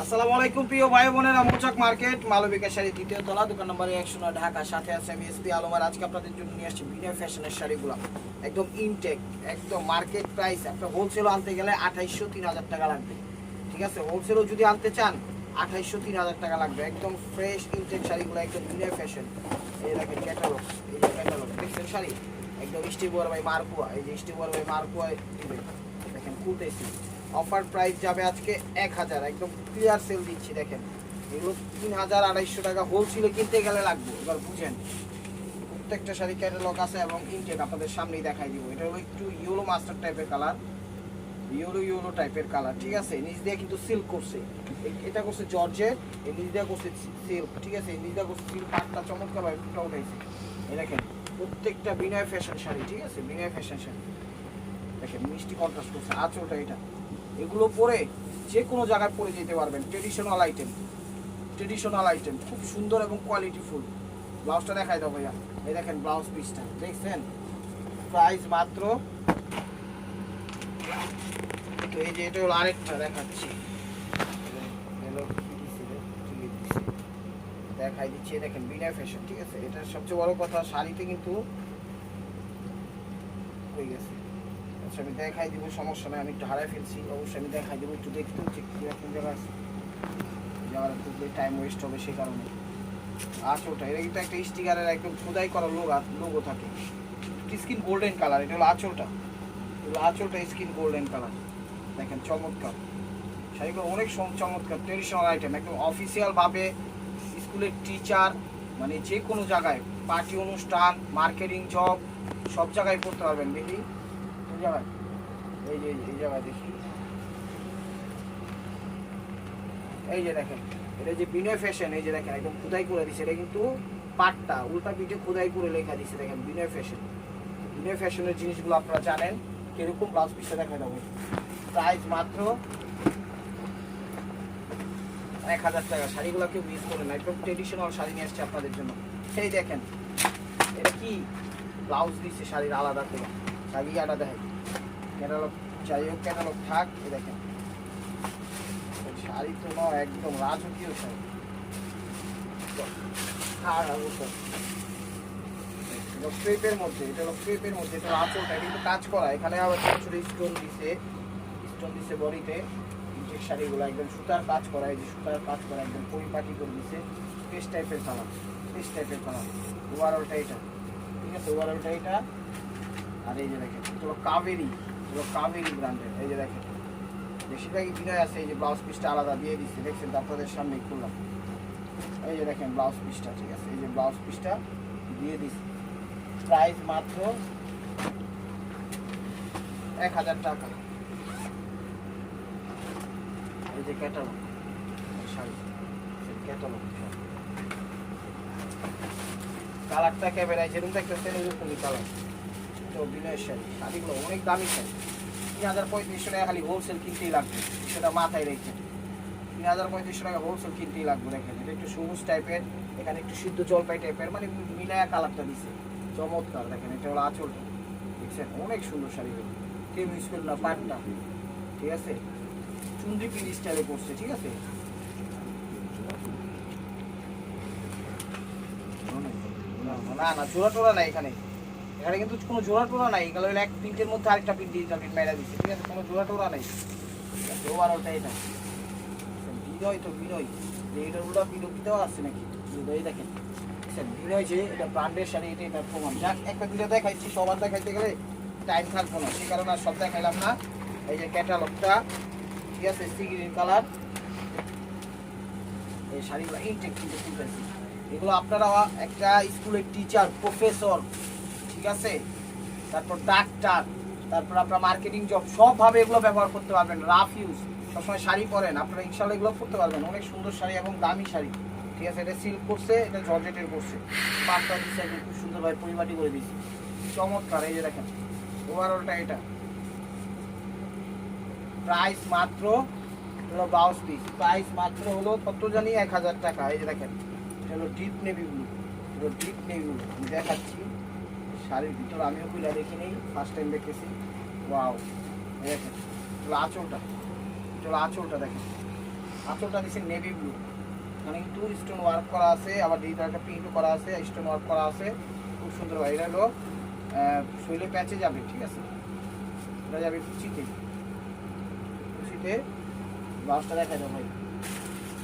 আসসালামু আলাইকুম প্রিয় ভাই বোনেরা, মৌচাক মার্কেট মালবিকা শাড়ি দ্বিতীয় তলা, দোকান নম্বর 109, ঢাকা। সাথে আছে আমি এসপি আলমার। আজকে আপনাদের জন্য নিয়ে আসছি বিনয় ফ্যাশনের শাড়িগুলো, একদম ইনটেক, একদম মার্কেট প্রাইস। একটা হোলসেলও আনতে গেলে 2800-3000 টাকা লাগবে, ঠিক আছে? হোলসেলও যদি আনতে চান 2800-3000 টাকা লাগবে। একদম ফ্রেশ ইনটেক শাড়িগুলো, একদম বিনয় ফ্যাশন। এই দেখেন ক্যাটালগ, এই যে ক্যাটালগ দেখছেন শাড়ি, একদম স্টিভার বাই মার্কুয়া। এই যে স্টিভার বাই মার্কুয়া দেখেন খুলতেছি। অফার প্রাইস যাবে আজকে 1000, একদম ক্লিয়ার সেল দিচ্ছি। দেখেন এগুলো 3200 টাকা, হোলসেলে কিনতে গেলে লাগবে। এবার বুঝেন, প্রত্যেকটা শাড়ি ক্যাটালগ আছে এবং ইনটেক আপনাদের সামনেই দেখাই দিব। এটা হলো একটু ইয়েলো মাস্টার টাইপের কালার, ইয়েলো টাইপের কালার, ঠিক আছে? নিচ দিয়ে কিন্তু সিল্ক করছে, এটা করছে জর্জেট, এই নিচ দিয়ে করছে সিল্ক, ঠিক আছে? এই নিচ দিয়ে করছে সিল্ক, পাটটা চমৎকার ভাবে ফুটা উঠাইছে। এই দেখেন প্রত্যেকটা বিনয় ফ্যাশন শাড়ি, ঠিক আছে? বিনয় ফ্যাশন শাড়ি দেখেন মিষ্টি কন্ট্রাস্ট করছে আঁচলটা। এটা এগুলো পরে যে কোনো জায়গায় পরে যেতে পারবেন। ট্রেডিশনাল আইটেম খুব সুন্দর এবং কোয়ালিটিফুল। ব্লাউজটা দেখাই দাও ভাইয়া। এই দেখেন ব্লাউজ পিসটা দেখছেন, প্রাইস মাত্র। তো এই যে এটা হলো আরেকটা দেখাচ্ছি, দেখাই দিচ্ছি। দেখেন বিনয় ফ্যাশন, ঠিক আছে? এটার সবচেয়ে বড় কথা শাড়িতে কিন্তু হয়ে গেছে। আচ্ছা আমি দেখাই দিব, সমস্যা নেই। আমি একটু হারাই ফেলছি, অবশ্যই আমি দেখাই দেবো। একটু দেখতে হচ্ছে কীরকম জায়গা আছে, যাওয়ার খুব টাইম ওয়েস্ট হবে সেই কারণে। আচ্ছা ওটা এটা কিন্তু একটা স্টিকারের একদম খোদাই করা লোগো থাকে, স্কিন গোল্ডেন কালার। এটা হলো আঁচলটা, আঁচলটা স্কিন গোল্ডেন কালার। দেখেন চমৎকার শাড়িগুলো, অনেক চমৎকার ট্রেডিশনাল আইটেম, একদম অফিসিয়ালভাবে স্কুলের টিচার, মানে যে কোনো জায়গায় পার্টি অনুষ্ঠান, মার্কেটিং জব, সব জায়গায় পড়তে পারবেন। দেখি কোন জায়গায়, এই যে এই জায়গায় দেখি, এই যে দেখেন এটা যে বিনয় ফ্যাশন। এই যে দেখেন একদম খোদাই করে দিচ্ছে, এটা কিন্তু পাটটা উল্টা পিঠে খোদাই করে লেখা দিচ্ছে। দেখেন বিনয় ফ্যাশন, বিনয় ফ্যাশনের জিনিসগুলো আপনারা জানেন। কিরকম ব্লাউজ পিসটা দেখা যাবে, প্রাইস মাত্র 1000 টাকা। শাড়িগুলো কেউ মিস করে না, একদম ট্রেডিশনাল শাড়ি নিয়ে আসছে আপনাদের জন্য। সেই দেখেন এটা কি ব্লাউজ দিচ্ছে শাড়ির আলাদা করে, শাড়ি আলাদা দেখেন ক্যাটালগ, যাই হোক ক্যাটালগ থাক। এই দেখেন শাড়ি তো নয়, একদম রাজকীয় শাড়ি। ক্রেপের মধ্যে, এটা হলো ক্রেপের মধ্যে, এটা আঁচলটা কিন্তু কাজ করা। এখানে আবার ছোট ছোট স্টোন দিছে বডিতে। ইনটেক শাড়িগুলো একদম সুতার কাজ করা, এই যে সুতার কাজ করা, একদম পরিপাটি করে দিছে। পেস্ট টাইপের কালার, ওভারঅলটা এটা, ঠিক আছে? ওভারঅলটা এটা। আর এই যে দেখেন এটা হলো কাবেরি, ব্র্যান্ডের। এই যে দেখেন বেশিরভাগই বিনয় আছে। এই যে ব্লাউজ পিসটা আলাদা দিয়ে দিচ্ছে, দেখছেন তো? আপনাদের সামনে খুললাম, এই যে দেখেন ব্লাউজ পিসটা, ঠিক আছে? এই যে ব্লাউজ পিসটা দিয়ে দিচ্ছে, প্রাইস মাত্র 1000 টাকা। এই যে ক্যাটালগ শাড়ি, ক্যাটালগ কালারটা ক্যামেরায় যেরকম দেখতেছেন এরকমই কালার। তো বিনয় শাড়িগুলো অনেক দামি শাড়ি। 3000-3500 টাকা খালি হোলসেল কিনতেই লাগবে, সেটা মাথায় রেখে। 3000-3500 টাকা হোলসেল কিনতেই লাগবে। দেখেন এটা একটু সবুজ টাইপের, এখানে একটু সিদ্ধ জলপাই টাইপের, মানে মিলায়া কালারটা দিচ্ছে, চমৎকার। দেখেন এটা হলো আঁচলটা, দেখছেন? অনেক সুন্দর শাড়িগুলো, কেউ মিস করল না। পাটটা, ঠিক আছে? চুন্ডি পিন স্টাইলে করছে, ঠিক আছে? না জোড়া টোড়া নাই এখানে, এখানে কিন্তু কোনো জোড়া টোড়া নাই। এগুলো এক প্রিন্টের মধ্যে আরেকটা প্রিন্ট ডিজিটাল প্রিন্ট মেরা দিচ্ছে, ঠিক আছে? কোনো জোড়া টোড়া নাই। ওভারঅলটা এটা বিনয়, তো বিনয় এইটাগুলো বিরক্তিতেও আসছে নাকি? এই দেখেন বিনয় যে এটা ব্র্যান্ডের শাড়ি, এটা এটা প্রমাণ। যাক একটা দুটো দেখাইছি, সবার দেখাইতে গেলে টাইম থাকবো না, সেই কারণে আর সব দেখাইলাম না। এই যে ক্যাটালগটা, ঠিক আছে? Sea green colour. এই শাড়িগুলো ইনটেক কিন্তু কিনতেছি। এগুলো আপনারা একটা স্কুলের টিচার, প্রফেসর, ঠিক আছে? তারপর ডাক্তার, তারপর আপনার মার্কেটিং জব, সবভাবে এগুলো ব্যবহার করতে পারবেন। রাফ ইউজ, সবসময় শাড়ি পরেন আপনারা, ইনশাল্লাহ এগুলো করতে পারবেন। অনেক সুন্দর শাড়ি এবং দামি শাড়ি, ঠিক আছে? এটা সিল্ক করছে, এটা জর্জেটের করছে, পাটটা দিচ্ছে খুব সুন্দরভাবে পরিপাটি করে দিচ্ছে, চমৎকার। এই যে দেখেন ওভারঅলটা এটা, প্রাইস মাত্র হলো ব্লাউজ পিস, প্রাইস মাত্র হলো কত জানি 1000 টাকা। এই যে দেখেন এটা হলো ডিপ নেভি ব্লু, আমি দেখাচ্ছি শাড়ির ভিতরে, আমিও খুলে দেখিনি, ফার্স্ট টাইম দেখতেছি। ওয়াও, দেখেন আঁচলটা, আঁচলটা দেখেন আঁচলটা দিচ্ছে নেভি ব্লু, মানে কিন্তু স্টোন ওয়ার্ক করা আছে, আবার ডিজিটাল একটা প্রিন্টও করা আছে, স্টোন ওয়ার্ক করা আছে, খুব সুন্দর হয়। এটা হলো শৈলে প্যাচে যাবে, ঠিক আছে, এটা যাবে কুচিতে, কুচিতে। ব্লাউজটা দেখা যাবে ভাই,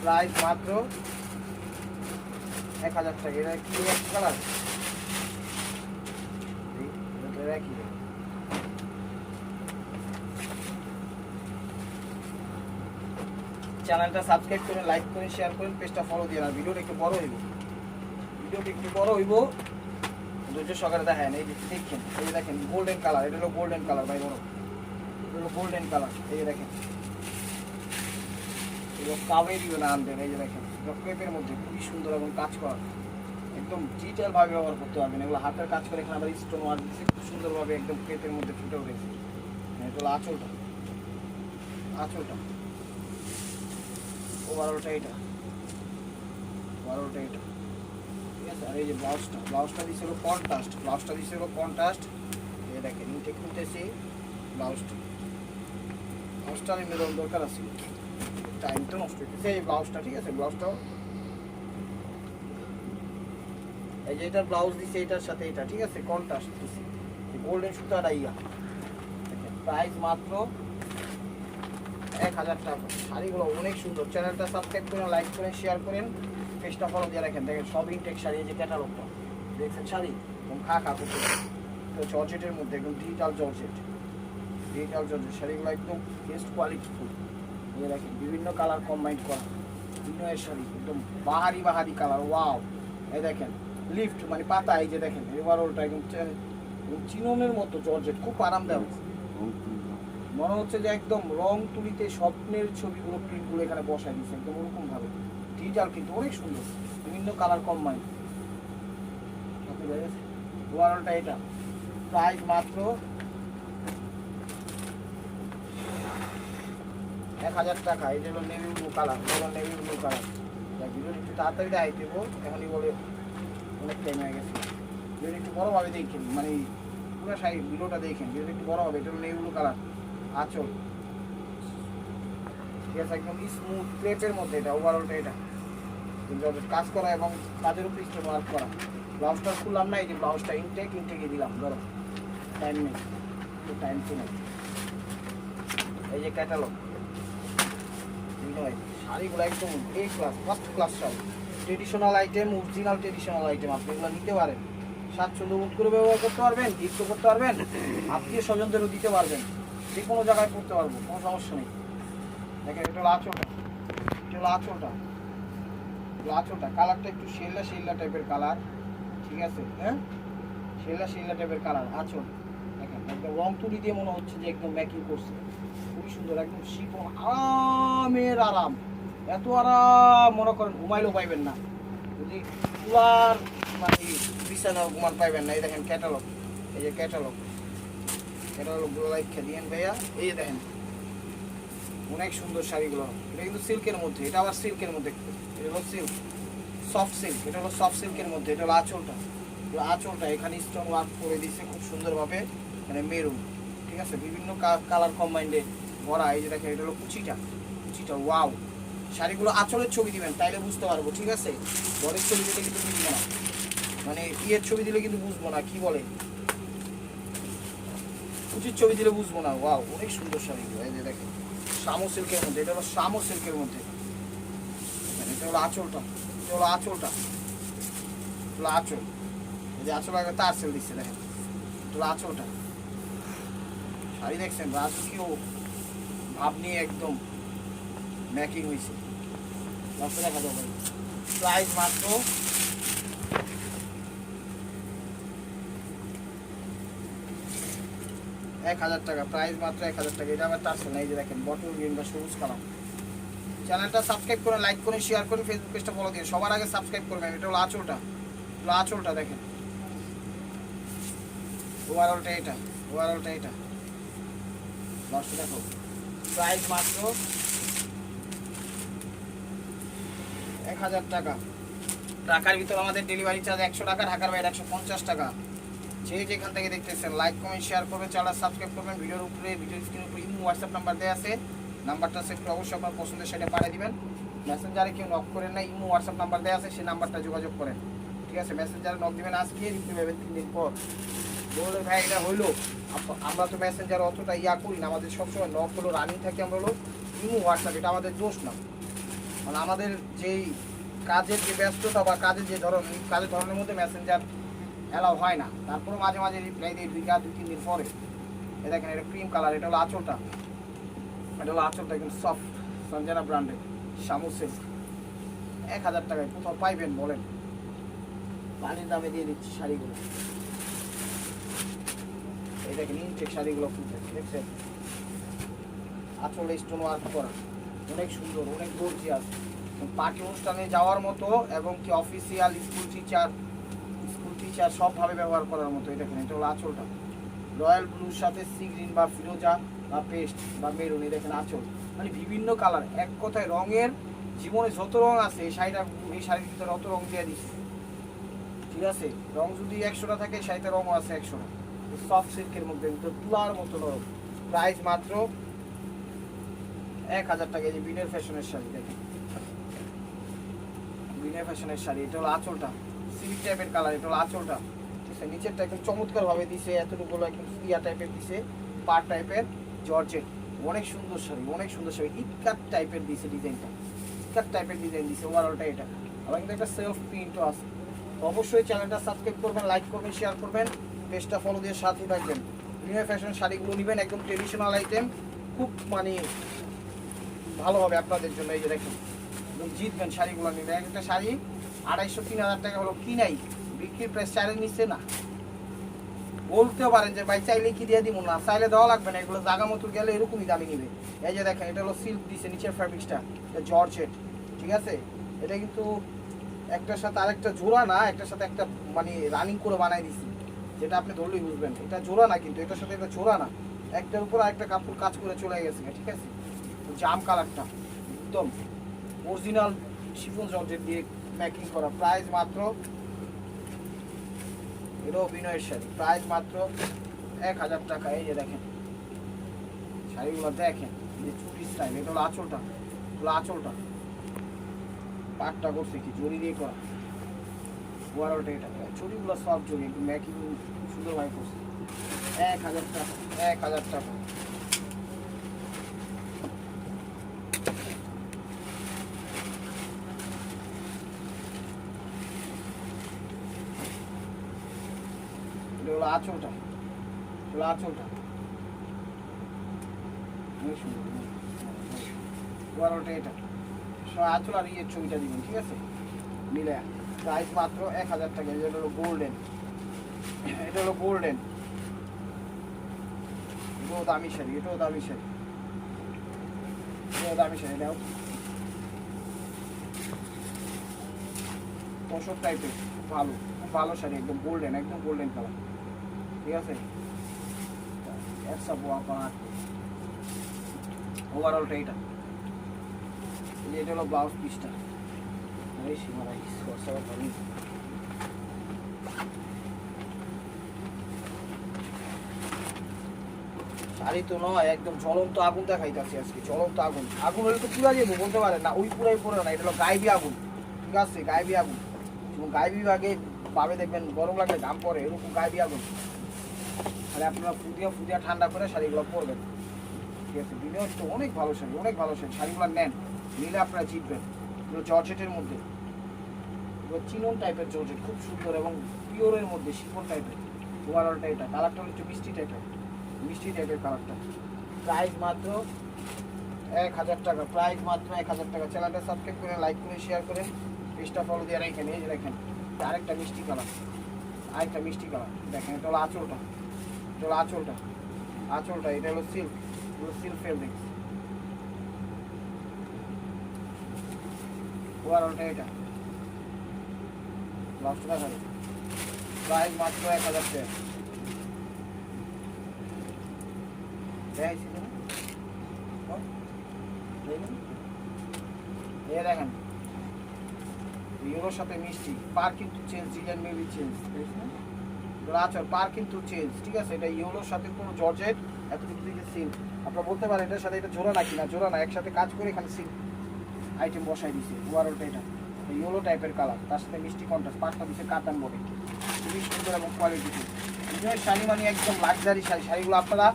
প্রাইস মাত্র 1000 টাকা। এটা কি এক কালার, একই। চ্যানেলটা সাবস্ক্রাইব করেন, লাইক করেন, শেয়ার করেন, পেজটা ফলো দিয়ে। আর ভিডিওটা একটু বড় হইব, ভিডিওটা একটু বড় হইব, ধৈর্য সহকারে দেখেন। এই যে দেখেন, এই যে দেখেন গোল্ডেন কালার, এটা হলো গোল্ডেন কালার ভাই, বড় এটা হলো গোল্ডেন কালার। এই যে দেখেন এগুলো কাবেরি না আনবেন। এই যে দেখেন ক্রেপের মধ্যে খুবই সুন্দর এবং কাজ করা, একদম ডিটেল ভাবে ব্যবহার করতে পারবেন। এগুলো হাতের কাজ করে, এখানে আবার স্টোন ওয়ার্ক দিচ্ছে খুব সুন্দরভাবে, একদম ক্রেপের মধ্যে ফুটে উঠেছে। এটা হলো আঁচলটা, আঁচলটা ওভারঅলটা এটা, ওভারঅলটা এটা, ঠিক আছে। আর এই যে ব্লাউজটা, ব্লাউজটা দিচ্ছে হলো কন্ট্রাস্ট, ব্লাউজটা দিচ্ছে হলো কন্ট্রাস্ট। এই দেখেন নিচে খুলতেছি ব্লাউজটা, ব্লাউজটা আমি মেরুন দরকার আছে, টাইম তো নষ্ট হইতেছে। এই ব্লাউজটা, ঠিক আছে, ব্লাউজটাও এই যে এটার ব্লাউজ দিচ্ছে এটার সাথে এটা, ঠিক আছে, কন্ট্রাস্ট দিচ্ছে গোল্ডেন সুতাটা ইয়া। দেখেন প্রাইস মাত্র 1000 টাকা। শাড়িগুলো অনেক সুন্দর। চ্যানেলটা সাবস্ক্রাইব করেন, লাইক করেন, শেয়ার করেন, পেজটা ফলো দিয়ে রাখেন। দেখেন সব ইনটেক শাড়ি, এই যে ক্যাটালগটা দেখছেন, শাড়ি এবং খা করতে জর্জেটের মধ্যে, একদম ডিজিটাল জর্জেট, ডিজিটাল জর্জেট শাড়িগুলো একদম বেস্ট কোয়ালিটি ফুল। এই দেখেন বিভিন্ন কালার কম্বাইন করা, বিভিন্ন শাড়ি একদম বাহারি বাহারি কালার, ওয়াও। এই দেখেন লিফট মানে পাতা, এই যে দেখেন ওভারঅলটা একদম চিননের মতো জর্জেট, খুব আরামদায়ক। মনে হচ্ছে যে একদম রং তুলিতে স্বপ্নের ছবিগুলো, প্রিন্টগুলো এখানে বসাই দিচ্ছে একদম ওরকম ভাবে, ডিজিটাল কিন্তু অনেক সুন্দর, বিভিন্ন কালার কম্বাইন। ওভারঅলটা এটা, প্রাইস মাত্র 1000 টাকা। এই যে হলো navy blue colour, navy blue colour. Video একটু তাড়াতাড়ি দেখাই দেবো, এখনই বলে অনেক টাইম হয়ে গেছে। ভিডিও একটু বড়োভাবে দেখেন, মানে পুরো শাড়ি ভিডিওটা দেখেন, ভিডিও একটু বড়ো হবে। এটা হলো নেভি ব্লু কালার, আঁচল, ঠিক আছে, একদম স্মুথ ক্রেপের মধ্যে। এটা ওভারঅলটা এটা কাজ করা এবং কাজের উপর স্টোন ওয়ার্ক করা। ব্লাউজটা খুললাম না, এই যে ব্লাউজটা ইনটেকে দিলাম, ধরো টাইম নেই, টাইম তো নেই। এই যে ক্যাটালগ, শাড়িগুলো একদম A class, first class sari, traditional item, original traditional item. আপনি এগুলো নিতে পারেন, স্বাচ্ছন্দ্য বোধ করে ব্যবহার করতে পারবেন, গিফট করতে পারবেন, আত্মীয় স্বজনদেরও দিতে পারবেন, যে কোনো জায়গায় করতে পারবো, কোনো সমস্যা নেই। দেখেন এটা হলো আঁচলটা, এটা হলো আঁচলটা, আঁচলটা কালারটা একটু শেল্লা শেল্লা টাইপের কালার, ঠিক আছে, হ্যাঁ শেল্লা শেল্লা টাইপের কালার আঁচল। দেখেন একদম রং তুলি দিয়ে মনে হচ্ছে যে একদম ম্যাকিং করছে, খুবই সুন্দর, একদম শিফন, আরামের আরাম, এত আরাম মনে করেন ঘুমাইলেও পাইবেন না, যদি কুলার মানে বিছানা ঘুমার পাইবেন না। এই দেখেন ক্যাটালগ, এই যে ক্যাটালগ, ক্যাটালগুলো লাইক দিয়েন ভাইয়া। এই যে দেখেন অনেক সুন্দর শাড়িগুলো, এটা কিন্তু সিল্কের মধ্যে, এটা আবার সিল্কের মধ্যে, এটা হলো সিল্ক, সফট সিল্ক, এটা হলো সফট সিল্কের মধ্যে। এটা হলো আঁচলটা, আঁচলটা এখানে স্টোন ওয়ার্ক করে দিচ্ছে খুব সুন্দরভাবে, মানে মেরুন, ঠিক আছে, বিভিন্ন কালার কম্বাইন্ডে ভরা। এই যে দেখেন এটা হলো কুচিটা, কুচিটা ওয়াও। শাড়িগুলো আঁচলের ছবি দিবেন, তাইলে বুঝতে পারবো, ঠিক আছে, বডির ছবি দিলে কিন্তু বুঝবো না, মানে ইয়ের ছবি দিলে কিন্তু বুঝবো না, কি বলে কুচির ছবি দিলে বুঝবো না। ওয়াও অনেক সুন্দর শাড়িগুলো। এই যে দেখেন শামো সিল্কের মধ্যে, এটা হলো শামো সিল্কের মধ্যে। এটা হলো আঁচলটা, এটা হলো আঁচলটা, হলো আঁচল, এই যে আঁচল আগে তার সেল দিচ্ছে, দেখেন এটা হলো আঁচলটা। শাড়ি দেখছেন রাজকীয় ভাব নিয়ে একদম ম্যাকিং হয়েছে। দেখা যাবে প্রাইস মাত্র টাকা, প্রাইস মাত্র 1000 টাকা। এটা আবার টার্সেল না, এই যে দেখেন বটল গ্রিন বা সবুজ কালার। চ্যানেলটা সাবস্ক্রাইব করে, লাইক করে, শেয়ার করে, ফেসবুক পেজটা ফলো দিয়ে সবার আগে সাবস্ক্রাইব করবেন। এটা হলো আঁচলটা, আঁচলটা দেখেন, ওভারঅলটা এটা, ওভারঅলটা এটা, দশটা দেখো, প্রাইস মাত্র 1000 টাকা। ঢাকার ভিতর আমাদের ডেলিভারি চার্জ 100 টাকা, ঢাকার বাইরে 150 টাকা। যে যেখান থেকে দেখতেছেন লাইক কমেন্ট শেয়ার করবেন, চ্যানেল সাবস্ক্রাইব করবেন। ভিডিওর উপরে, ভিডিও স্ক্রিনের উপরে হোয়াটসঅ্যাপ নাম্বার দেওয়া আছে, নাম্বারটা সেভ করে অবশ্যই আপনার পছন্দের শাড়িটা পাঠিয়ে দিবেন। মেসেঞ্জারে কেউ নক করেন না, ইমো হোয়াটসঅ্যাপ নাম্বার দেওয়া আছে, সেই নাম্বারটা যোগাযোগ করেন, ঠিক আছে? মেসেঞ্জারে নক দিবেন আজকে, রিপ্লাই পাবেন 3 দিন পর। বলে ভাই এটা হইলো, আমরা তো মেসেঞ্জারে অতটা করি না, আমাদের সবসময় নক হলো রানিং থাকে, আমরা হলো ইমো হোয়াটসঅ্যাপ, এটা আমাদের দোষ না, মানে আমাদের যেই কাজের যে ব্যস্ততা বা কাজের যে কাজের ধরনের মধ্যে মেসেঞ্জার অ্যালাউ হয় না, তারপরেও মাঝে মাঝে রিপ্লাই দিই 2-3 দিন পরে। এ দেখেন এটা ক্রিম কালার, এটা হলো আঁচলটা, এটা হলো আঁচলটা একদম সফট, সঞ্জনা ব্র্যান্ডের শামু সিল্ক। 1000 টাকায় কোথাও পাইবেন বলেন? পানির দামে দিয়ে দিচ্ছি শাড়িগুলো। এই দেখেন ইনটেক শাড়িগুলো ফুটে দেখছেন, আঁচলে স্টোন ওয়ার্ক করা, অনেক সুন্দর, অনেক গর্জিয়াস, পার্টি অনুষ্ঠানে যাওয়ার মতো এবং কি অফিসিয়াল স্কুল টিচার সবভাবে ব্যবহার করার মতো। এই দেখেন এটা হলো আঁচলটা, রয়্যাল ব্লুর সাথে সি গ্রিন বা ফিরোজা বা পেস্ট বা মেরুন, এই দেখেন আঁচল, মানে বিভিন্ন কালার, এক কথায় রঙের জীবনে যত রং আছে এই শাড়ির ভিতরে অত রং দিয়ে দিচ্ছে, ঠিক আছে? রং যদি 100টা থাকে, শাড়িতে রঙও আছে 100টা। সফট সিল্কের মধ্যে তুলার মতো নরম। প্রাইস মাত্র 1000 টাকা। এই যে বিনের ফ্যাশনের শাড়ি দেখেন, বিনের ফ্যাশনের শাড়ি, এটা হলো আঁচলটা, সিল্ক টাইপের কালার, এটা হলো আঁচলটা, ঠিক আছে? নিচেরটা একদম চমৎকার ভাবে দিছে, এতটুকু একদম ইয়া টাইপের দিছে, পার টাইপের জর্জেট, অনেক সুন্দর শাড়ি, অনেক সুন্দর শাড়ি, ইটকাট টাইপের দিছে ডিজাইনটা, ইটকাট টাইপের ডিজাইন দিছে ওভারঅলটা। এটা আবার কিন্তু একটা সেলফ প্রিন্টও আছে। তো অবশ্যই চ্যানেলটা সাবস্ক্রাইব করবেন, লাইক করবেন, শেয়ার করবেন, পেজটা ফলো দিয়ে সাথে থাকবেন। বিনের ফ্যাশন শাড়িগুলো নেবেন, একদম ট্রেডিশনাল আইটেম, খুব মানে ভালো হবে আপনাদের জন্য। এই যে দেখুন, জিতবেন শাড়িগুলো নিলে। একটা শাড়ি 2500-3000 টাকা হলো কিনাই, বিক্রির প্রাইস 4-এর নিচে না। বলতেও পারেন যে ভাই চাইলে কি দিয়ে দিব, না চাইলে দেওয়া লাগবে না, এগুলো জায়গা মতো গেলে এরকমই দামি নিবে। এই যে দেখেন এটা হলো সিল্ক দিছে, নিচের ফ্যাব্রিক্সটা জর্জেট, ঠিক আছে? এটা কিন্তু একটার সাথে আরেকটা জোড়া না, একটার সাথে একটা মানে রানিং করে বানাই দিছি, যেটা আপনি ধরলেই বুঝবেন এটা জোড়া না, কিন্তু এটার সাথে এটা জোড়া না, একটার উপর আরেকটা কাপড় কাজ করে চলে গেছে, ঠিক আছে? জাম কালারটা একদম অরিজিনাল শিফন জর্জেট দিয়ে মেকিং করা। প্রাইস মাত্র, এটাও বিনয়ের শাড়ি, প্রাইস মাত্র 1000 টাকা। এই যে দেখেন শাড়িগুলো দেখেন, যে চুটি স্টাইল, এটা হলো আঁচলটা, হলো আঁচলটা, পাটটা করছে কি জড়ি দিয়ে করা, ওভারঅলটা এটা চুড়িগুলো সব জড়ি একটু মেকিং সুন্দরভাবে করছে। 1000 টাকা, 1000 টাকা। হলো আঁচলটা, হলো আঁচলটা, অনেক সুন্দর, ওভারঅলটা এটা আঁচল আর ইয়ের ছবিটা দিবেন, ঠিক আছে? মিলে প্রাইস মাত্র 1000 টাকা। এটা হলো গোল্ডেন, এটা হলো গোল্ডেন, এটাও দামি শাড়ি, এটাও দামি শাড়ি, এটাও দামি শাড়ি, এটাও তোষক টাইপের, ভালো, খুব ভালো শাড়ি, একদম গোল্ডেন, একদম গোল্ডেন কালার, ঠিক আছে? ওভারঅলটা এটা, এটা হলো ব্লাউজ পিসটা, শাড়ি তো নয়, একদম জ্বলন্ত আগুন দেখাইতেছি আজকে, জ্বলন্ত আগুন। আগুন হলে তো পুরা যাবো বলতে পারেন না, ওই পুরাই পুরো না, এটা হলো গায়েবী আগুন, ঠিক আছে? গায়েবী আগুন, এবং গায়েবী ভাগে পাবে দেখবেন গরম লাগলে ঘাম পড়ে, এরকম গায়েবী আগুন। তাহলে আপনারা ফুদিয়া ঠান্ডা করে শাড়িগুলো পরবেন, ঠিক আছে? বিনয় তো অনেক ভালো শাড়ি, অনেক ভালো শাড়ি, শাড়িগুলো নেন, নিলে আপনারা জিতবেন। এগুলো জর্জেটের মধ্যে, এগুলো চিনন টাইপের জর্জেট, খুব সুন্দর এবং পিওরের মধ্যে শিফন টাইপের। ওভারঅলটা এটা, কালারটা হচ্ছে মিষ্টি টাইপের কালারটা। প্রাইস মাত্র 1000 টাকা, প্রাইস মাত্র 1000 টাকা। চ্যানেলটা সাবস্ক্রাইব করে, লাইক করে, শেয়ার করে, পেজটা ফলো দিয়ে রাখেন। এই যে দেখেন আরেকটা মিষ্টি কালার, আরেকটা মিষ্টি কালার দেখেন, এটা হলো আঁচলটা, এটা হলো আঁচলটা, আঁচলটা, এটা হলো সিল্ক, সিল্ক ফেব্রিক, ওভারঅলটা এটা, ব্লাউজটা দেখাবে। প্রাইস মাত্র 1000 টাকা। দেখেন ইউরোর সাথে মিষ্টি, পার কিন্তু চেঞ্জ, ডিজাইন মেবি চেঞ্জ, আচল পার কিন্তু চেঞ্জ, ঠিক আছে? এটা ইউরোর সাথে পুরো জর্জেট এতটুকু থেকে সিল। আপনারা বলতে পারেন এটার সাথে এটা জোড়া না কিনা, জোড়া না, একসাথে কাজ করে এখানে সিল আইটেম বসাই দিছে। ওভারঅলটা এটা ইয়েলো টাইপের কালার, তার সাথে মিষ্টি কন্ট্রাস্ট, পাঁচটা দিচ্ছে কাতান বডি, খুবই সুন্দর এবং কোয়ালিটি। বিজয়ের শাড়ি মানে একদম লাক্সারি শাড়ি। শাড়িগুলো আপনারা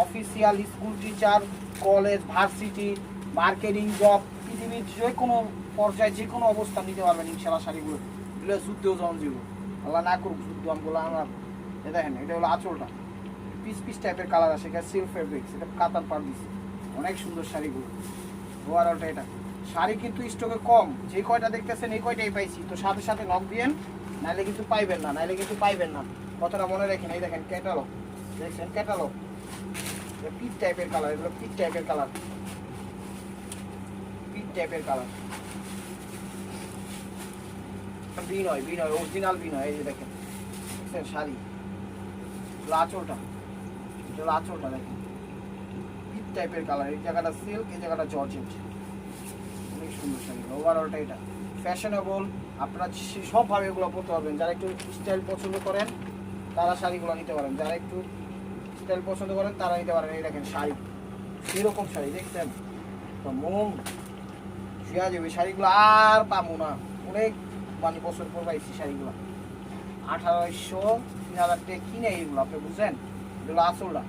official, school teacher, college, varsity, marketing, job, পৃথিবীর যে কোনো পর্যায়ে যে কোনো অবস্থা নিতে পারবেন ইনশাল্লাহ শাড়িগুলো। এগুলো যুদ্ধেও জন জীবন, আল্লাহ না করুক যুদ্ধ, আমগুলো আমার। এ দেখেন এটা হলো আঁচলটা, পিস পিস টাইপের কালার আসে, এটা সিল্ক ফেব্রিক্স, এটা কাতান পার দিচ্ছে, অনেক সুন্দর শাড়িগুলো। ওভারঅলটা এটা শাড়ি কিন্তু স্টকে কম, যে কয়টা দেখতেছেন এই কয়টাই পাইছি, তো সাথে সাথে নক দিয়েন, নাইলে কিন্তু পাইবেন না, নাইলে কিন্তু পাইবেন না, কথাটা মনে রাখেন। এই দেখেন ক্যাটালগ, দেখছেন ক্যাটালগ, পিট টাইপের কালার, এগুলো পিট টাইপের কালার, পিট টাইপের কালার, বিনয় বিনয় অরিজিনাল বিনয়। এই যে দেখেন দেখছেন শাড়ি, আঁচলটা, এটা আঁচলটা দেখেন পিট টাইপের কালার, এই জায়গাটা সিল্ক, এই জায়গাটা জর্জেট, অনেক সুন্দর শাড়িগুলো। ওভারঅলটা এটা ফ্যাশনেবল, আপনারা সবভাবে এগুলো পরতে পারবেন। যারা একটু স্টাইল পছন্দ করেন তারা শাড়িগুলো নিতে পারেন, যারা একটু স্টাইল পছন্দ করেন তারা নিতে পারেন। এই দেখেন শাড়ি, সেরকম শাড়ি দেখছেন তো মন শুয়া যাবে শাড়িগুলো, আর পাবো না, অনেক মানে বছর পর পাইছি শাড়িগুলো। 1800 3000 টাকা কিনে এইগুলো, আপনি বুঝছেন, এগুলো আসলটা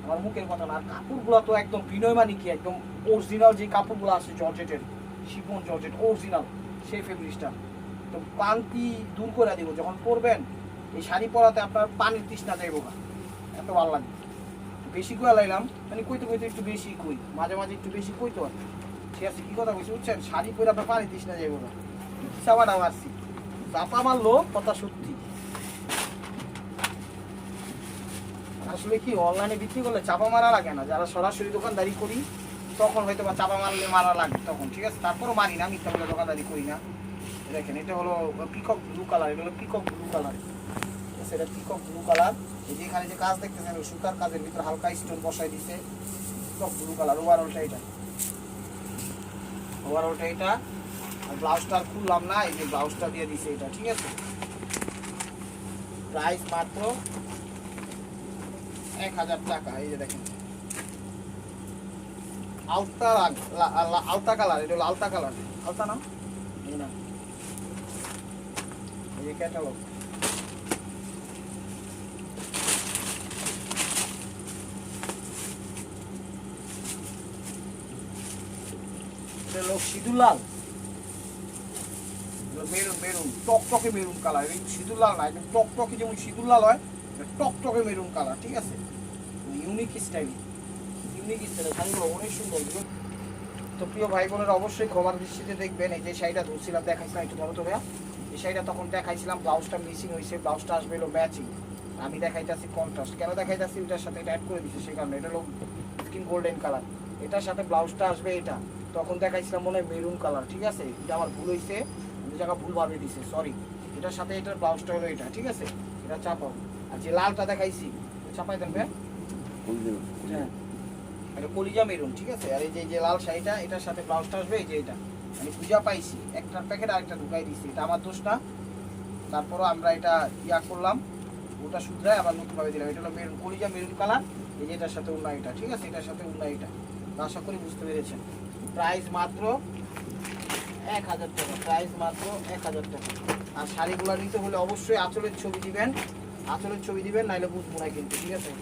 আমার মুখের কথা না। আর কাপড়গুলো তো একদম বিনয়, মানে কি একদম অরিজিনাল যে কাপড়গুলো আছে জর্জেটের, শিফন জর্জেট অরিজিনাল, সেই ফেব্রিক্সটা তো ক্লান্তি দূর করে দিব যখন পরবেন। এই শাড়ি পরাতে আপনার পানির তৃষ্ণা যাইব না, এত ভালো লাগে। বেশি করে লাইলাম, মানে কইতে কইতে একটু বেশি কই, মাঝে মাঝে একটু বেশি কইতে হয়, ঠিক আছে, কি কথা বলছি বুঝছেন। শাড়ি পরে আপনার পানির তৃষ্ণা যাইব না, চাপাটা মারছি, চাপা মারলো কথা সত্যি। আসলে কি অনলাইনে বিক্রি করলে চাপা মারা লাগে না, যারা সরাসরি দোকানদারি করি তখন হয়তো বা চাপা মারলে মারা লাগে তখন, ঠিক আছে, তারপরও মারি না, মিথ্যা বলে দোকানদারি করি না। দেখেন এটা হলো পিকক ব্লু কালার, এটা হলো পিকক ব্লু কালার, ঠিক আছে, এটা পিকক ব্লু কালার। এই যে এখানে যে কাজ দেখতেছেন সুতার কাজের ভিতরে হালকা স্টোন বসাই দিছে, পিকক ব্লু কালার। ওভারঅলটা এটা, ওভারঅলটা এটা। আর ব্লাউজটা খুললাম না, এই যে ব্লাউজটা দিয়ে দিছে এটা, ঠিক আছে। প্রাইস মাত্র 1000 টাকা। এই যে দেখেন আলতা আলতা কালার, এটা হলো আলতা কালার, আলতা না না, এই যে ক্যাটালগ, এটা হলো সিঁদুর লাল, মেরুন মেরুন টকটকে মেরুন কালার, এই সিঁদুর লাল না, একদম টকটকে, যেমন সিঁদুর লাল হয় টকটকে মেরুন কালার, ঠিক আছে, ইউনিক স্টাইল, ইউনিক স্টাইল। শাড়িগুলো অনেক সুন্দর। তো প্রিয় ভাই বোনেরা অবশ্যই ক্ষমার দৃষ্টিতে দেখবেন। এই যে শাড়িটা ধরছিলাম, দেখাইছিলাম একটু ধরো তো ভাইয়া, এই শাড়িটা তখন দেখাইছিলাম, ব্লাউজটা মিসিং হয়েছে, ব্লাউজটা আসবে হলো ম্যাচিং, আমি দেখাইতেছি কন্ট্রাস্ট। কেন দেখাইতেছি, ওটার সাথে এটা অ্যাড করে দিচ্ছে সেই কারণে, এটা হলো স্কিন গোল্ডেন কালার, এটার সাথে ব্লাউজটা আসবে এটা, তখন দেখাইছিলাম মনে হয় মেরুন কালার, ঠিক আছে, এটা আমার ভুল হয়েছে, দু জায়গা ভুল ভাবে দিছে, সরি। এটার সাথে এটার ব্লাউজটা হলো এটা, ঠিক আছে, এটা চাপাও। আর যে লালটা দেখাইছি চাপাই দেন ভাই, হ্যাঁ এটা কলিজা মেরুন, ঠিক আছে। আর এই যে লাল শাড়িটা, এটার সাথে ব্লাউজটা আসবে, এই যে এটা আমি পূজা পাইছি, একটার প্যাকেট আরেকটা ঢুকাই দিছি, এটা আমার দোষ না, তারপরও আমরা এটা ইয়া করলাম, ওটা শুধরাই আবার নতুনভাবে দিলাম। এটা হলো মেরুন, কলিজা মেরুন কালার, এই যে এটার সাথে উন্না এটা, ঠিক আছে, এটার সাথে উন্না এটা, আশা করি বুঝতে পেরেছেন। প্রাইস মাত্র 1000 টাকা, প্রাইস মাত্র 1000 টাকা। আর শাড়িগুলো নিতে হলে অবশ্যই আঁচলের ছবি দিবেন, আঁচলের ছবি দিবেন, নাইলে বুঝবো না কিন্তু, ঠিক আছে।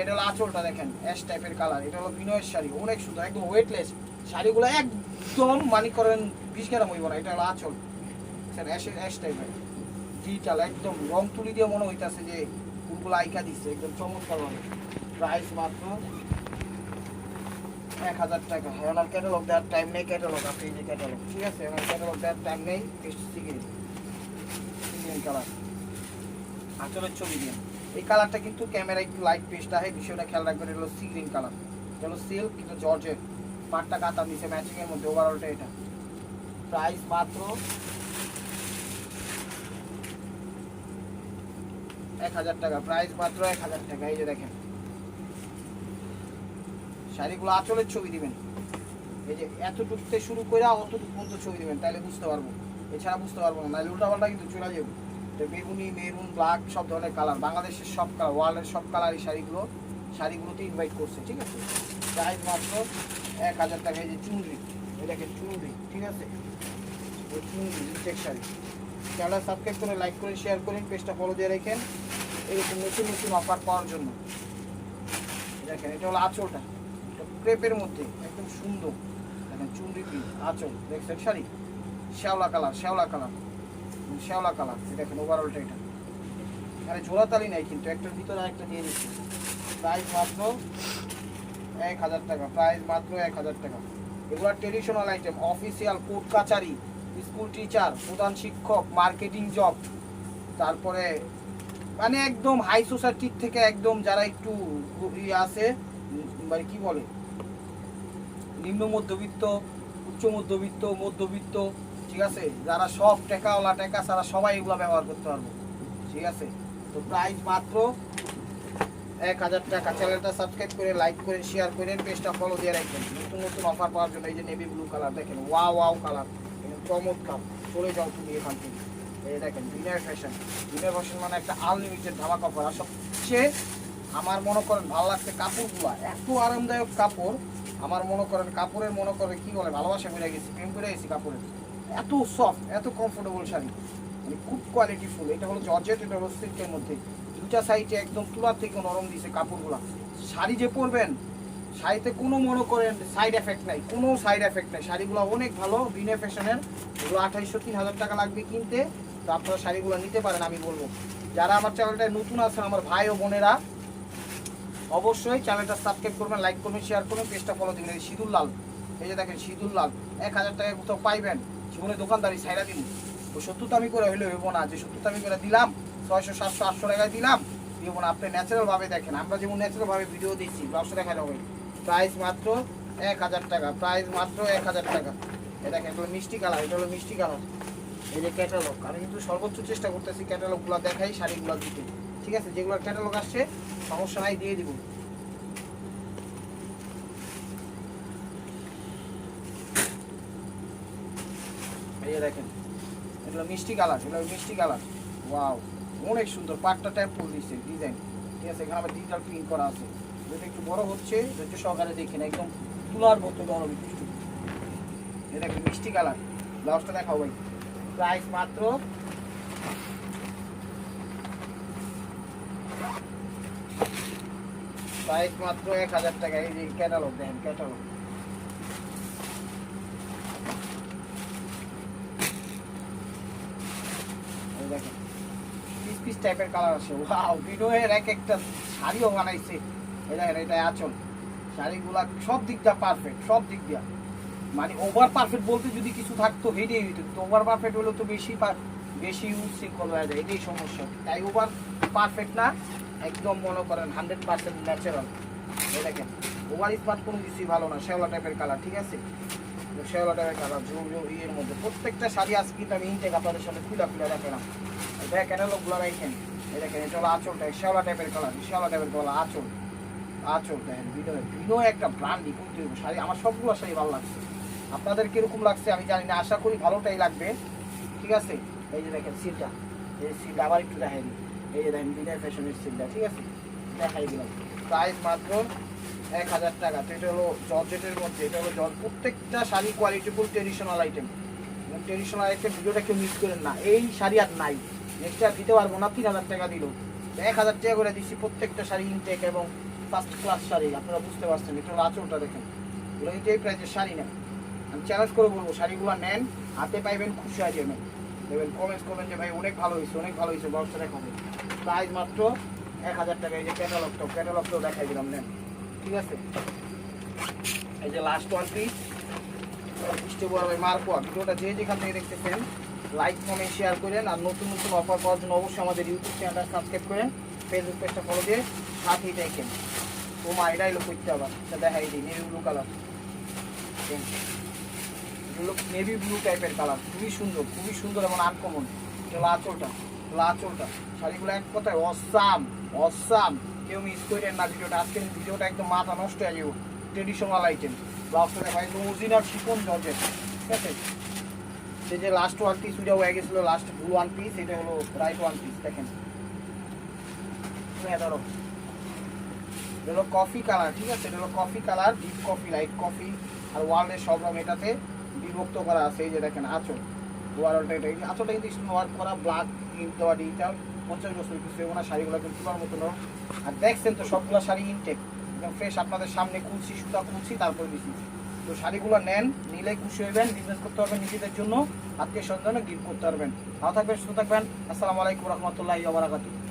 এটা হলো আঁচলটা দেখেন অ্যাশ টাইপের কালার, এটা হলো বিনয়ের শাড়ি, অনেক সুন্দর, একদম ওয়েটলেস শাড়িগুলো, একদম মানে করেন 20 গ্রাম হইব না। এটা হলো আঁচল, অ্যাশ টাইপের ডিজিটাল, একদম রং তুলি দিয়ে মনে হইতেছে যে ফুলগুলো আইকা দিচ্ছে, একদম চমৎকার হবে। প্রাইস মাত্র 1000 টাকা। ওনার ক্যাটালগ দেওয়ার টাইম নেই, ক্যাটালগ আছে, এই যে ক্যাটালগ, ঠিক আছে, ওনার ক্যাটালগ দেওয়ার টাইম নেই। সিগ্রিন কালার, আঁচলের ছবি দিয়ে, এই কালারটা কিন্তু ক্যামেরা একটু লাইট পেস্ট আছে, বিষয়টা খেয়াল রাখবেন। এটা হলো সি গ্রিন কালার, এটা হলো সিল্ক, এটা জর্জেট, পাটটা কাতা নিচে ম্যাচিং এর মধ্যে। ওভারঅলটা এটা প্রাইস মাত্র 1000 টাকা, প্রাইস মাত্র 1000 টাকা। এই যে দেখেন শাড়িগুলো, আঁচলের ছবি দিবেন, এই যে এতটুকু থেকে শুরু করে অতটুকু পর্যন্ত ছবি দেবেন, তাহলে বুঝতে পারবো, এছাড়া বুঝতে পারবো না, নাহলে উল্টাপাল্টা কিন্তু চলে যাবো। তো বেগুনি, মেরুন, ব্ল্যাক সব ধরনের কালার, বাংলাদেশের সব কালার, ওয়ার্ল্ডের সব কালারই শাড়িগুলোতে ইনভাইট করছে, ঠিক আছে। প্রাইস মাত্র 1000 টাকা। এই যে চুনরি, এটাকে চুনরি, ঠিক আছে, ওই চুনরি ইনটেক শাড়ি। চ্যানেল সাবস্ক্রাইব করে, লাইক করে, শেয়ার করেন, পেজটা ফলো দিয়ে রাখেন এরকম নতুন নতুন অফার পাওয়ার জন্য। দেখেন এটা হলো আঁচলটা, ক্রেপের মধ্যে একদম সুন্দর, দেখেন চুনরি প্রিন্ট আঁচল, দেখছেন শাড়ি শ্যাওলা কালার, শ্যাওলা কালার, শ্যাওলা কালার। দেখেন ওভারঅলটা এটা, আরে জোড়াতালি নাই কিন্তু, একটার ভিতরে আরেকটা দিয়ে দিচ্ছি। প্রাইস মাত্র 1000 টাকা, প্রাইস মাত্র 1000 টাকা। এগুলো ট্রেডিশনাল আইটেম, অফিসিয়াল, কোর্ট কাচারি, স্কুল টিচার, প্রধান শিক্ষক, মার্কেটিং জব, তারপরে মানে একদম হাই সোসাইটির থেকে একদম যারা একটু ইয়ে আছে, মানে কি বলে নিম্ন মধ্যবিত্ত, উচ্চ মধ্যবিত্ত, মধ্যবিত্ত, ঠিক আছে, যারা সব টাকাওয়ালা, টাকা ছাড়া সবাই এগুলো ব্যবহার করতে পারবো, ঠিক আছে। তো প্রাইস মাত্র 1000 টাকা। চ্যানেলটা সাবস্ক্রাইব করে, লাইক করে, শেয়ার করেন, পেজটা ফলো দিয়ে রাখবেন নতুন নতুন অফার পাওয়ার জন্য। এই যে নেভি ব্লু কালার, দেখেন ওয়াও ওয়াও কালার, চমৎকার, চলে যাও তুমি এখান থেকে। এই দেখেন বিনয় ফ্যাশন, বিনয় ফ্যাশন মানে একটা আনলিমিটেড ধামাকা অফার। আর সবচেয়ে আমার মনে করেন ভালো লাগছে কাপড়গুলো, এত আরামদায়ক কাপড়, আমার মনে করেন কাপড়ের মনে করে কি বলে ভালোবাসা বেড়ে গেছি, প্রেম করে গেছি কাপড়ের, এত সফট, এত কমফোর্টেবল শাড়ি, মানে খুব কোয়ালিটিফুল। এটা হলো জর্জেট, এটা হলো সিল্কের মধ্যে, দুটা সাইডে একদম তুলার থেকে নরম দিয়েছে কাপড়গুলো। শাড়ি যে পরবেন, শাড়িতে কোনো মনে করেন সাইড এফেক্ট নাই, কোনো সাইড এফেক্ট নাই, শাড়িগুলো অনেক ভালো বিনয় ফ্যাশনের। এগুলো 2800-3000 টাকা লাগবে কিনতে, তো আপনারা শাড়িগুলো নিতে পারেন। আমি বলবো যারা আমার চ্যানেলটায় নতুন আছেন, আমার ভাই ও বোনেরা, অবশ্যই চ্যানেলটা সাবস্ক্রাইব করবেন, লাইক করবেন, শেয়ার করবেন, পেজটা ফলো দিবেন। এই সিঁদুর লাল, এই যে দেখেন সিঁদুর লাল, 1000 টাকা কোথাও পাইবেন, জীবনে দোকানদারি ছাইরা দিন। ও 70 দামি করে হইলে হইব না, যে 70 দামি করে দিলাম 600, 700, 800 টাকায় দিলাম, দিব না। আপনি ন্যাচারাল ভাবে দেখেন, আমরা যেমন ন্যাচারাল ভাবে ভিডিও দিচ্ছি, 900 টাকা হবে। প্রাইস মাত্র 1000 টাকা, প্রাইস মাত্র 1000 টাকা। এই দেখেন এটা হলো মিষ্টি কালার, এটা হলো মিষ্টি কালার। এই যে ক্যাটালগ, আমি কিন্তু সর্বোচ্চ চেষ্টা করতেছি ক্যাটালগুলো দেখাই, শাড়িগুলো দিতে, ঠিক আছে। যেগুলো ক্যাটালগ আসছে সমস্যা নাই, দিয়ে দিব। এই যে দেখেন এগুলো মিষ্টি কালার, এগুলো মিষ্টি কালার, ওয়াও অনেক সুন্দর, পাটটা টেম্পল দিচ্ছে ডিজাইন, ঠিক আছে। এখানে আবার ডিজিটাল প্রিন্ট করা আছে, যেটা একটু বড় হচ্ছে, ধৈর্য সহকারে দেখেন, একদম তুলার মতো বড় একটু। এই দেখেন মিষ্টি কালার, ব্লাউজটা দেখাও ভাই। প্রাইস মাত্র প্রাইস মাত্র 1000 টাকা। এই যে ক্যাটালগ দেখেন, ক্যাটালগ দেখেন, পিস পিস টাইপের কালার আছে। ওয়াও, বিনয়ের এক একটা শাড়িও বানাইছে। এই দেখেন এটা আঁচল, শাড়িগুলা সব দিক দিয়ে পারফেক্ট, সব দিক দিয়া, মানে ওভার পারফেক্ট বলতে যদি কিছু থাকতো হেঁটেই হইতো, কিন্তু ওভার পারফেক্ট হলে তো বেশি উচ্ছৃঙ্খল হয়ে যায়, এটাই সমস্যা। তাই ওভার পারফেক্ট না, একদম মনে করেন 100% ন্যাচারাল। এই দেখেন ওভার স্মার্ট কোনো কিছুই ভালো না, শ্যাওলা টাইপের কালার, ঠিক আছে, শ্যাওলা টাইপের কালার, ইয়ের মধ্যে প্রত্যেকটা শাড়ি আজকে কিন্তু আমি ইনটেক আপনাদের সামনে খুলে রাখলাম। এটা ক্যাটালগুলো রাখেন। এই দেখেন এটা হলো আঁচলটা, শ্যাওলা টাইপের কালার, শ্যাওলা টাইপের কালার আঁচল, আঁচল দেখেন। বিনয় একটা ব্র্যান্ডই করতে হবে শাড়ি, আমার সবগুলো শাড়ি ভালো লাগছে। আপনাদের কিরকম লাগছে আমি জানি না, আশা করি ভালোটাই লাগবে, ঠিক আছে। এই যে দেখেন সিলটা, এই সিলটা আবার একটু দেখাই দিই। এই যে দেখেন বিনয় ফ্যাশনের সিলটা, ঠিক আছে, দেখাই দিলাম। প্রাইস মাত্র 1000 টাকা। তো এটা হলো জর্জেটের মধ্যে, এটা হলো প্রত্যেকটা শাড়ি কোয়ালিটিফুল ট্রেডিশনাল আইটেম, এবং ট্রেডিশনাল আইটেম ভিডিওটা কেউ মিস করেন না। এই শাড়ি আর নাই, নেক্সট আর দিতে পারবো না। 3000 টাকা দিল, 1000 টাকা করে দিচ্ছি প্রত্যেকটা শাড়ি ইনটেক এবং ফার্স্ট ক্লাস শাড়ি, আপনারা বুঝতে পারছেন। এটা হলো আঁচলটা দেখেন, এগুলো কিন্তু এই প্রাইসের শাড়ি না। আমি চ্যালেঞ্জ করে বলবো শাড়িগুলো নেন, হাতে পাইবেন, খুশি হয়ে যাবেন, দেবেন, কমেন্টস করবেন যে ভাই অনেক ভালো হয়েছে, অনেক ভালো হয়েছে, বক্সটা দেখাবে। প্রাইস মাত্র 1000 টাকা। এই যে ক্যাটালগটাও দেখাই দিলাম, নেন, ঠিক আছে। এই যে লাস্ট ওয়ান পিস বৃষ্টি বড় ভাই মার্কোয়া। ভিডিওটা যে যেখান থেকে দেখতেছেন লাইক কমেন্ট শেয়ার করেন, আর নতুন নতুন অফার পাওয়ার জন্য অবশ্যই আমাদের ইউটিউব চ্যানেলটা সাবস্ক্রাইব করেন, ফেসবুক পেজটা ফলো দিয়ে সাথেই দেখেন। তোমার এটাই লোক করতে আবার দেখাই দিই, navy blue colour, navy blue টাইপের কালার, খুবই সুন্দর এবং আনকমন। এটা আঁচলটা শাড়িগুলো এক কথায় অসাম, কেউ মিস করেন না ভিডিওটা। আজকের ভিডিওটা একদম মাথা নষ্ট হয়ে যাবো, ট্রেডিশনাল আইটেম, ব্লাউজটা দেখো একদম অরিজিনাল শিফন জর্জেট, ঠিক আছে। এই যে লাস্ট ওয়ান পিস ওইটা হয়ে গেছিলো, লাস্ট ব্লু ওয়ান পিস, এটা হলো রাইট ওয়ান পিস, দেখেন। হ্যাঁ ধরো, এটা হলো কফি কালার, ঠিক আছে, এটা হলো coffee colour, deep coffee, light coffee, আর ওয়ার্ল্ডের সব রঙ এটাতে বিভক্ত করা আছে। এই যে দেখেন আঁচল, ওয়ার্ল্ডটা এটা, আঁচলটা কিন্তু স্টোন ওয়ার্ক করা, ব্ল্যাক প্রিন্ট দেওয়া, ডিজিটাল, 50 বছর কিছু এবং না, শাড়িগুলো কিন্তু তোমার মতো নরম। আর দেখছেন তো সবগুলো শাড়ি ইনটেক, একদম ফ্রেশ, আপনাদের সামনে খুলছি, সুতা খুলছি, তারপর দিচ্ছি। তো শাড়িগুলো নেন, নিলে খুশি হইবেন, বিজনেস করতে পারবেন, নিজেদের জন্য, আত্মীয় স্বজনে গিফট করতে পারবেন। ভালো থাকবেন, সুস্থ থাকবেন। আসসালামু আলাইকুম রহমতুল্লাহি ওয়া বারাকাতুহু।